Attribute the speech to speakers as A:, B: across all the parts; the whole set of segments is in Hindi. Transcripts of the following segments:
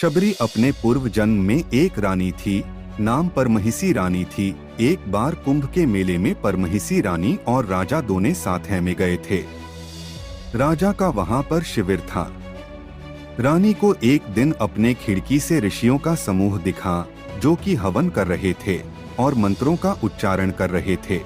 A: शबरी अपने पूर्व जन्म में एक रानी थी, नाम परमहिसी रानी थी। एक बार कुंभ के मेले में परमहिसी रानी और राजा दोनों साथ में गए थे। राजा का वहां पर शिविर था। रानी को एक दिन अपने खिड़की से ऋषियों का समूह दिखा जो कि हवन कर रहे थे और मंत्रों का उच्चारण कर रहे थे।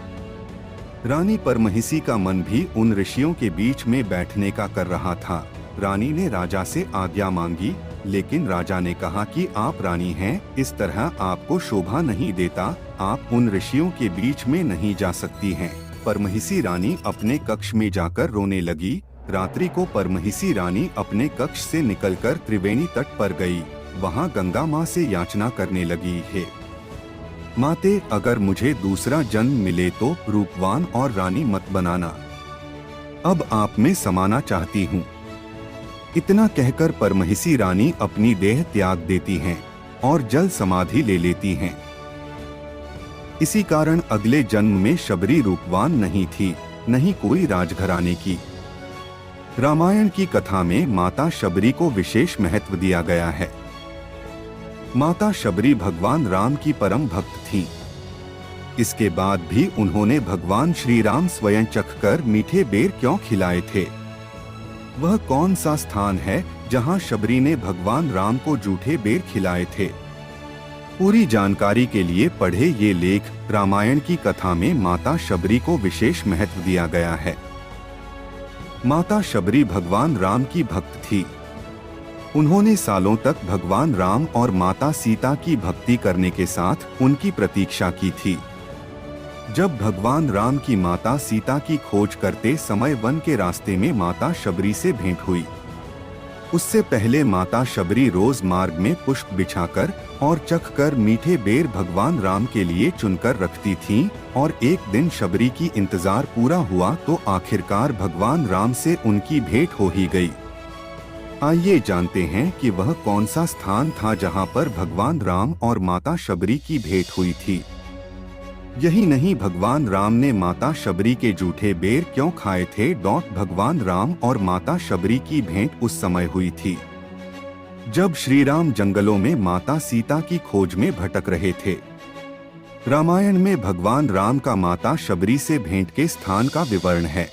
A: रानी परमहिसी का मन भी उन ऋषियों के बीच में बैठने का कर रहा था। रानी ने राजा से आज्ञा मांगी, लेकिन राजा ने कहा कि आप रानी हैं, इस तरह आपको शोभा नहीं देता, आप उन ऋषियों के बीच में नहीं जा सकती हैं। परमहिसी रानी अपने कक्ष में जाकर रोने लगी। रात्रि को परमहिसी रानी अपने कक्ष से निकलकर त्रिवेणी तट पर गई। वहां गंगा माँ से याचना करने लगी, हे माते, अगर मुझे दूसरा जन्म मिले तो रूपवान और रानी मत बनाना, अब आप में समाना चाहती हूँ। इतना कहकर परमहिसी रानी अपनी देह त्याग देती हैं और जल समाधि ले लेती हैं। इसी कारण अगले जन्म में शबरी रूपवान नहीं थी, नहीं कोई राजघराने की। रामायण की कथा में माता शबरी को विशेष महत्व दिया गया है। माता शबरी भगवान राम की परम भक्त थीं। इसके बाद भी उन्होंने भगवान श्री राम स्वयं चखकर मीठे बेर क्यों खिलाए थे? वह कौन सा स्थान है जहां शबरी ने भगवान राम को जूठे बेर खिलाए थे? पूरी जानकारी के लिए पढ़े ये लेख। रामायण की कथा में माता शबरी को विशेष महत्व दिया गया है। माता शबरी भगवान राम की भक्त थी। उन्होंने सालों तक भगवान राम और माता सीता की भक्ति करने के साथ उनकी प्रतीक्षा की थी। जब भगवान राम की माता सीता की खोज करते समय वन के रास्ते में माता शबरी से भेंट हुई। उससे पहले माता शबरी रोज मार्ग में पुष्प बिछाकर और चखकर मीठे बेर भगवान राम के लिए चुनकर रखती थीं, और एक दिन शबरी की इंतजार पूरा हुआ तो आखिरकार भगवान राम से उनकी भेंट हो ही गई। आइए जानते हैं कि वह कौन सा स्थान था जहां पर भगवान राम और माता शबरी की भेंट हुई थी। यही नहीं, भगवान राम ने माता शबरी के जूठे बेर क्यों खाए थे? भगवान राम और माता शबरी की भेंट उस समय हुई थी जब श्री राम जंगलों में माता सीता की खोज में भटक रहे थे। रामायण में भगवान राम का माता शबरी से भेंट के स्थान का विवरण है।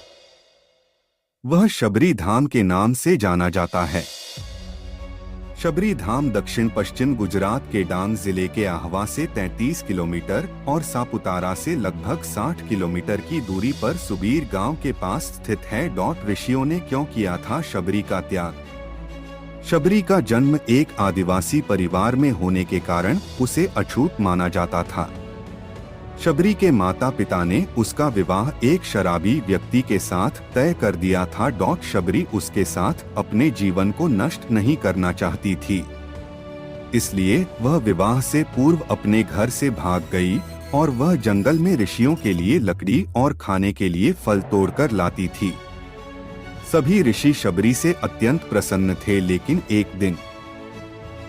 A: वह शबरी धाम के नाम से जाना जाता है। शबरी धाम दक्षिण पश्चिम गुजरात के डांग जिले के आहवा से 33 किलोमीटर और सापुतारा से लगभग 60 किलोमीटर की दूरी पर सुबीर गांव के पास स्थित है। ऋषियों ने क्यों किया था शबरी का त्याग? शबरी का जन्म एक आदिवासी परिवार में होने के कारण उसे अछूत माना जाता था। शबरी के माता पिता ने उसका विवाह एक शराबी व्यक्ति के साथ तय कर दिया था। शबरी उसके साथ अपने जीवन को नष्ट नहीं करना चाहती थी, इसलिए वह विवाह से पूर्व अपने घर से भाग गई और वह जंगल में ऋषियों के लिए लकड़ी और खाने के लिए फल तोड़कर लाती थी। सभी ऋषि शबरी से अत्यंत प्रसन्न थे, लेकिन एक दिन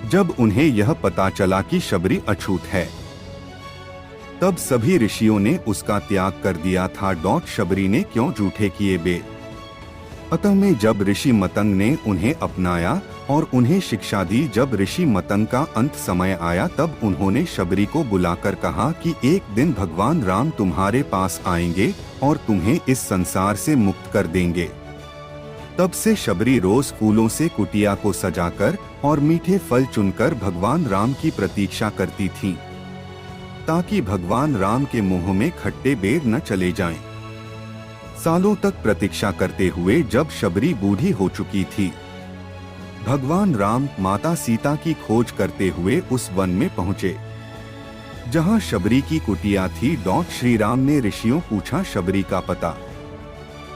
A: जब उन्हें यह पता चला कि शबरी अछूत है, तब सभी ऋषियों ने उसका त्याग कर दिया था। शबरी ने क्यों जूठे किए बेर? अतः में जब ऋषि मतंग ने उन्हें अपनाया और उन्हें शिक्षा दी, जब ऋषि मतंग का अंत समय आया तब उन्होंने शबरी को बुलाकर कहा कि एक दिन भगवान राम तुम्हारे पास आएंगे और तुम्हें इस संसार से मुक्त कर देंगे। तब से शबरी रोज फूलों से कुटिया को सजाकर और मीठे फल चुनकर भगवान राम की प्रतीक्षा करती थीं, ताकि भगवान राम के मुंह में खट्टे बेर न चले जाएं। सालों तक प्रतीक्षा करते हुए जब शबरी बूढ़ी हो चुकी थी, भगवान राम माता सीता की खोज करते हुए उस वन में पहुंचे जहां शबरी की कुटिया थी। श्री राम ने ऋषियों पूछा शबरी का पता।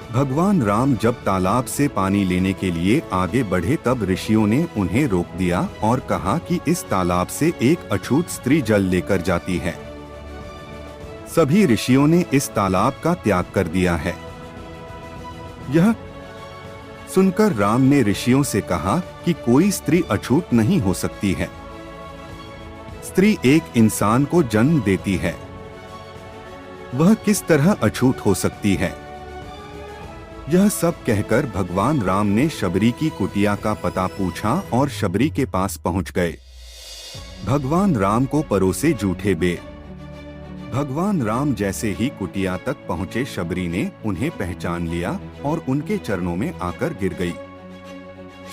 A: भगवान राम जब तालाब से पानी लेने के लिए आगे बढ़े तब ऋषियों ने उन्हें रोक दिया और कहा कि इस तालाब से एक अछूत स्त्री जल लेकर जाती है। सभी ऋषियों ने इस तालाब का त्याग कर दिया है। यह सुनकर राम ने ऋषियों से कहा कि कोई स्त्री अछूत नहीं हो सकती है। स्त्री एक इंसान को जन्म देती है, वह किस तरह अछूत हो सकती है? यह सब कहकर भगवान राम ने शबरी की कुटिया का पता पूछा और शबरी के पास पहुंच गए। भगवान राम को परोसे जूठे बेर। भगवान राम जैसे ही कुटिया तक पहुंचे, शबरी ने उन्हें पहचान लिया और उनके चरणों में आकर गिर गई।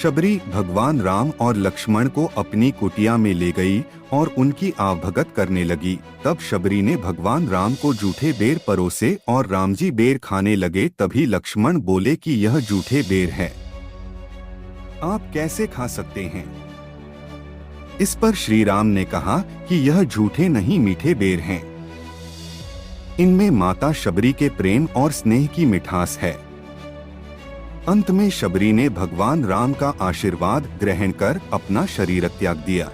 A: शबरी भगवान राम और लक्ष्मण को अपनी कुटिया में ले गई और उनकी आवभगत करने लगी। तब शबरी ने भगवान राम को जूठे बेर परोसे और राम जी बेर खाने लगे। तभी लक्ष्मण बोले कि यह जूठे बेर है, आप कैसे खा सकते हैं? इस पर श्री राम ने कहा कि यह झूठे नहीं, मीठे बेर हैं। इनमें माता शबरी के प्रेम और स्नेह की मिठास है। अंत में शबरी ने भगवान राम का आशीर्वाद ग्रहण कर अपना शरीर त्याग दिया।